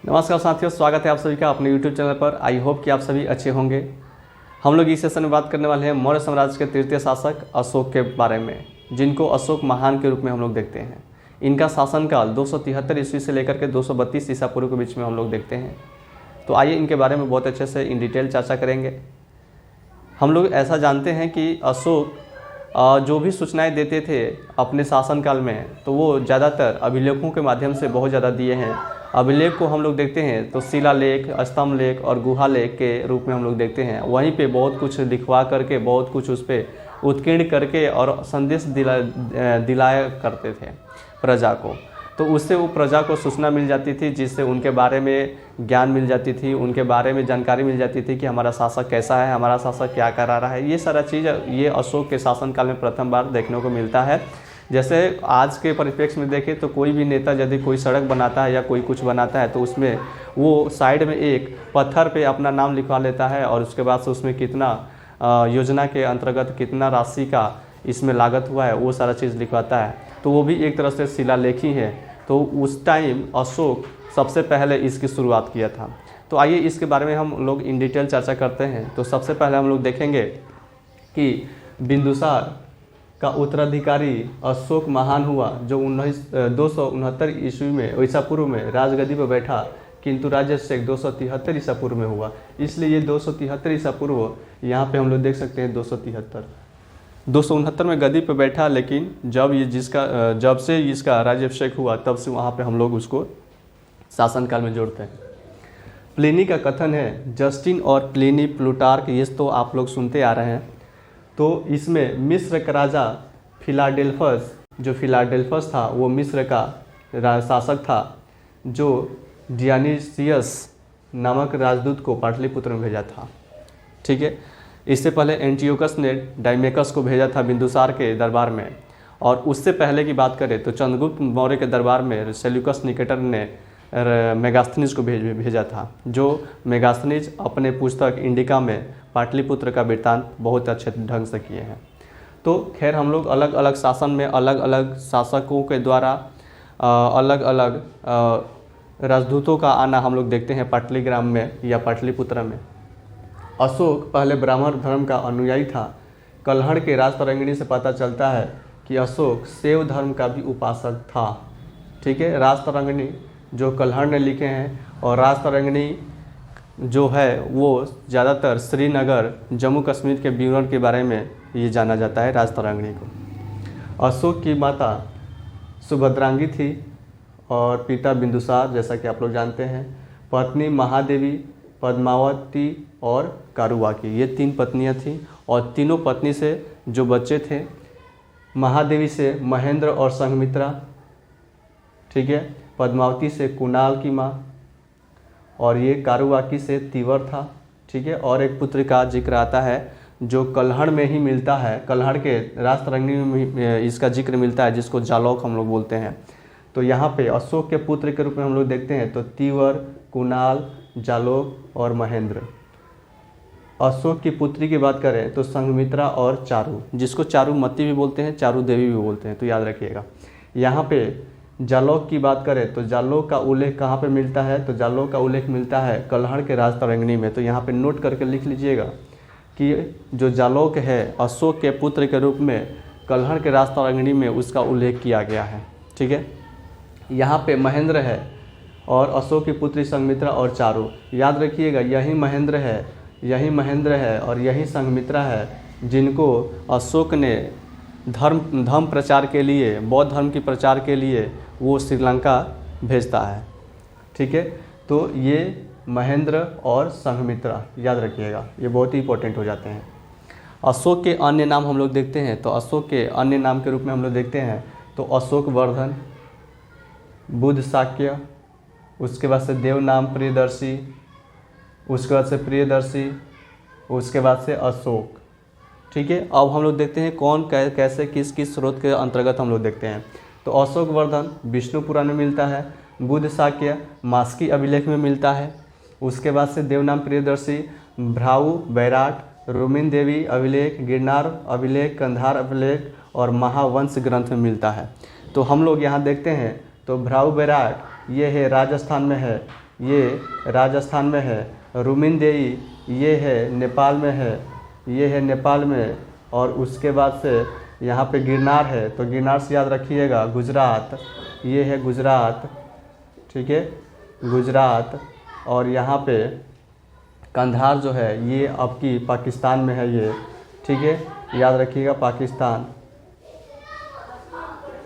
नमस्कार साथियों, स्वागत है आप सभी का अपने YouTube चैनल पर। आई होप कि आप सभी अच्छे होंगे। हम लोग इस सेशन में बात करने वाले हैं मौर्य साम्राज्य के तृतीय शासक अशोक के बारे में, जिनको अशोक महान के रूप में हम लोग देखते हैं। इनका शासनकाल 273 ईस्वी से लेकर के 232 ईसा पूर्व के बीच में हम लोग देखते हैं। तो आइए इनके बारे में बहुत अच्छे से इन डिटेल चर्चा करेंगे। हम लोग ऐसा जानते हैं कि अशोक जो भी सूचनाएं देते थे अपने शासनकाल में, तो वो ज़्यादातर अभिलेखों के माध्यम से बहुत ज़्यादा दिए हैं। अभिलेख को हम लोग देखते हैं तो शिलालेख, स्तंभ लेख और गुहा लेख के रूप में हम लोग देखते हैं। वहीं पे बहुत कुछ लिखवा करके, बहुत कुछ उस पर उत्कीर्ण करके और संदेश दिलाया करते थे प्रजा को। तो उससे वो प्रजा को सूचना मिल जाती थी, जिससे उनके बारे में ज्ञान मिल जाती थी, उनके बारे में जानकारी मिल जाती थी कि हमारा शासक कैसा है, हमारा शासक क्या करा रहा है। ये सारा चीज़ ये अशोक के शासनकाल में प्रथम बार देखने को मिलता है। जैसे आज के परिप्रेक्ष्य में देखें तो कोई भी नेता यदि कोई सड़क बनाता है या कोई कुछ बनाता है तो उसमें वो साइड में एक पत्थर पे अपना नाम लिखवा लेता है और उसके बाद से उसमें कितना योजना के अंतर्गत कितना राशि का इसमें लागत हुआ है वो सारा चीज़ लिखवाता है। तो वो भी एक तरह से शिलालेख ही है। तो उस टाइम अशोक सबसे पहले इसकी शुरुआत किया था। तो आइए इसके बारे में हम लोग इन डिटेल चर्चा करते हैं। तो सबसे पहले हम लोग देखेंगे कि बिंदुसार का उत्तराधिकारी अशोक महान हुआ, जो 269 ईस्वी में ईसा पूर्व में राजगद्दी पर बैठा, किंतु राजाभिषेक 273 ईसा पूर्व में हुआ। इसलिए ये 273 ईसा पूर्व यहाँ पे हम लोग देख सकते हैं। 269 में गद्दी पे बैठा, लेकिन जब से इसका राज्याभिषेक हुआ तब से वहाँ पे हम लोग उसको शासनकाल में जोड़ते हैं। प्लिनी का कथन है, जस्टिन और प्लिनी, प्लूटार्क, ये तो आप लोग सुनते आ रहे हैं। तो इसमें मिस्र का राजा फिलाडेल्फस, जो फिलाडेल्फस था वो मिस्र का शासक था, जो डियोनिसियस नामक राजदूत को पाटलिपुत्र में भेजा था। ठीक है, इससे पहले एंटियोकस ने डायमेकस को भेजा था बिंदुसार के दरबार में। और उससे पहले की बात करें तो चंद्रगुप्त मौर्य के दरबार में सेल्यूकस निकेटर ने मेगास्थनीज को भेजा था, जो मेगास्थनीज अपने पुस्तक इंडिका में पाटलिपुत्र का वृत्तांत बहुत अच्छे ढंग से किए हैं। तो खैर हम लोग अलग अलग शासन में अलग अलग शासकों के द्वारा अलग अलग राजदूतों का आना हम लोग देखते हैं पाटलिग्राम में या पाटलिपुत्र में। अशोक पहले ब्राह्मण धर्म का अनुयायी था। कल्हड़ के राजतरंगिणी से पता चलता है कि अशोक शैव धर्म का भी उपासक था। ठीक है, राजतरंगिणी जो कल्हड़ ने लिखे हैं, और राजतरंगिणी जो है वो ज़्यादातर श्रीनगर, जम्मू कश्मीर के विवरण के बारे में ये जाना जाता है राजतरंगिणी को। अशोक की माता सुभद्रांगी थी और पिता बिंदुसार, जैसा कि आप लोग जानते हैं। पत्नी महादेवी, पद्मावती और कारुवाकी, ये 3 पत्नियां थीं। और तीनों पत्नी से जो बच्चे थे, महादेवी से महेंद्र और संघमित्रा, ठीक है, पद्मावती से कुणाल की माँ, और ये कारुवाकी से तीवर था। ठीक है, और एक पुत्र का जिक्र आता है जो कल्हड़ में ही मिलता है, कल्हड़ के राजतरंगिणी में इसका जिक्र मिलता है, जिसको जालौक हम लोग बोलते हैं। तो यहाँ पे अशोक के पुत्र के रूप में हम लोग देखते हैं तो तीवर, कुणाल, जालौक और महेंद्र। अशोक की पुत्री की बात करें तो संघमित्रा और चारू, जिसको चारुमती भी बोलते हैं, चारू देवी भी बोलते हैं, तो याद रखिएगा। यहाँ पे जालौक की बात करें तो जालौक का उल्लेख कहाँ पे मिलता है, तो जालौक का उल्लेख मिलता है कल्हड़ के राजतरंगिणी में। तो यहाँ पे नोट करके लिख लीजिएगा कि जो जालौक है अशोक के पुत्र के रूप में कल्हड़ के राजतरंगिणी में उसका उल्लेख किया गया है। ठीक है, यहाँ पे महेंद्र है और अशोक की पुत्री संघमित्रा और चारू। याद रखिएगा, यही महेंद्र है, यही महेंद्र है और यही संघमित्रा है, जिनको अशोक ने धर्म प्रचार के लिए, बौद्ध धर्म की प्रचार के लिए वो श्रीलंका भेजता है। ठीक है, तो ये महेंद्र और संघमित्रा याद रखिएगा, ये बहुत ही इंपॉर्टेंट हो जाते हैं। अशोक के अन्य नाम हम लोग देखते हैं तो अशोक के अन्य नाम के रूप में हम लोग देखते हैं तो अशोक वर्धन, बुद्ध शाक्य, उसके बाद से देवनाम प्रियदर्शी, उसके बाद से प्रियदर्शी, उसके बाद से अशोक। ठीक है, अब हम लोग देखते हैं कौन कैसे किस किस स्रोत के अंतर्गत हम लोग देखते हैं। तो अशोक वर्धन विष्णु पुराण में मिलता है, बुद्ध शाक्य मास्की अभिलेख में मिलता है, उसके बाद से देवनाम प्रियदर्शी, भ्राऊ बैराट, रोमिन देवी अभिलेख, गिरनार अभिलेख, कंधार अभिलेख और महावंश ग्रंथ में मिलता है। तो हम लोग यहाँ देखते हैं तो भ्राऊ बैराट ये है राजस्थान में है, ये राजस्थान में है। रुमिनदेई ये है नेपाल में है, ये है नेपाल में। और उसके बाद से यहाँ पे गिरनार है, तो गिरनार से याद रखिएगा गुजरात, ये है गुजरात, ठीक है, गुजरात। और यहाँ पे कंधार जो है ये आपकी पाकिस्तान में है ये, ठीक है, याद रखिएगा पाकिस्तान,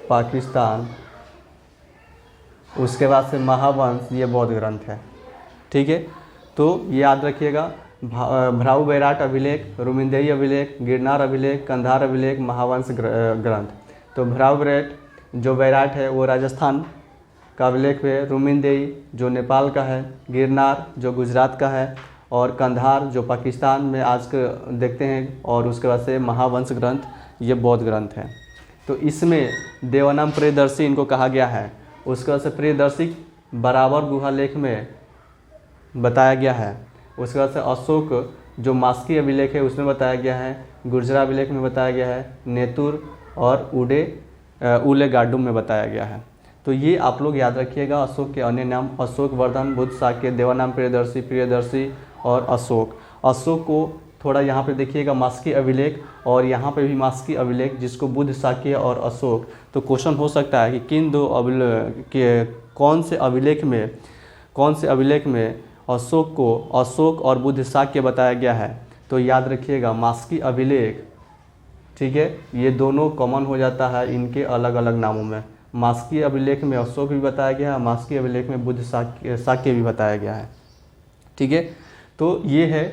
पाकिस्तान। उसके बाद से महावंश ये बौद्ध ग्रंथ है, ठीक है। तो ये याद रखिएगा भ्राऊ बैराट अभिलेख, रुमिनदेई अभिलेख, गिरनार अभिलेख, कंधार अभिलेख, महावंश ग्रंथ। तो भ्राऊ बैराट है वो राजस्थान का अभिलेख है, रुमिनदेई जो नेपाल का है, गिरनार जो गुजरात का है, और कंधार जो पाकिस्तान में आज के देखते हैं, और उसके बाद से महावंश ग्रंथ ये बौद्ध ग्रंथ है। तो इसमें देवानाम प्रियदर्शी इनको कहा गया है। उसके बाद से प्रियदर्शी बराबर गुहा लेख में बताया गया है। उसके बाद से अशोक जो मास्की अभिलेख है उसमें बताया गया है, गुर्जरा अभिलेख में बताया गया है, नेतुर और उले गाडुम में बताया गया है। तो ये आप लोग याद रखिएगा अशोक के अन्य नाम, अशोक वर्धन, बुद्ध शाक्य, देवानाम प्रियदर्शी और अशोक। अशोक को थोड़ा यहाँ पे देखिएगा मास्की अभिलेख, और यहाँ पे भी मास्की अभिलेख जिसको बुद्ध शाक्य और अशोक। तो क्वेश्चन हो सकता है कि किन दो कौन से अभिलेख में अशोक को अशोक और बुद्ध शाक्य बताया गया है। तो याद रखिएगा मास्की अभिलेख, ठीक है, ये दोनों कॉमन हो जाता है इनके अलग अलग नामों में। मास्की अभिलेख में अशोक भी बताया गया है, मास्की अभिलेख में बुद्ध शाक्य भी बताया गया है, ठीक है। तो ये है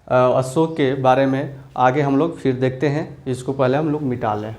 अशोक के बारे में। आगे हम लोग फिर देखते हैं, इसको पहले हम लोग मिटा लें।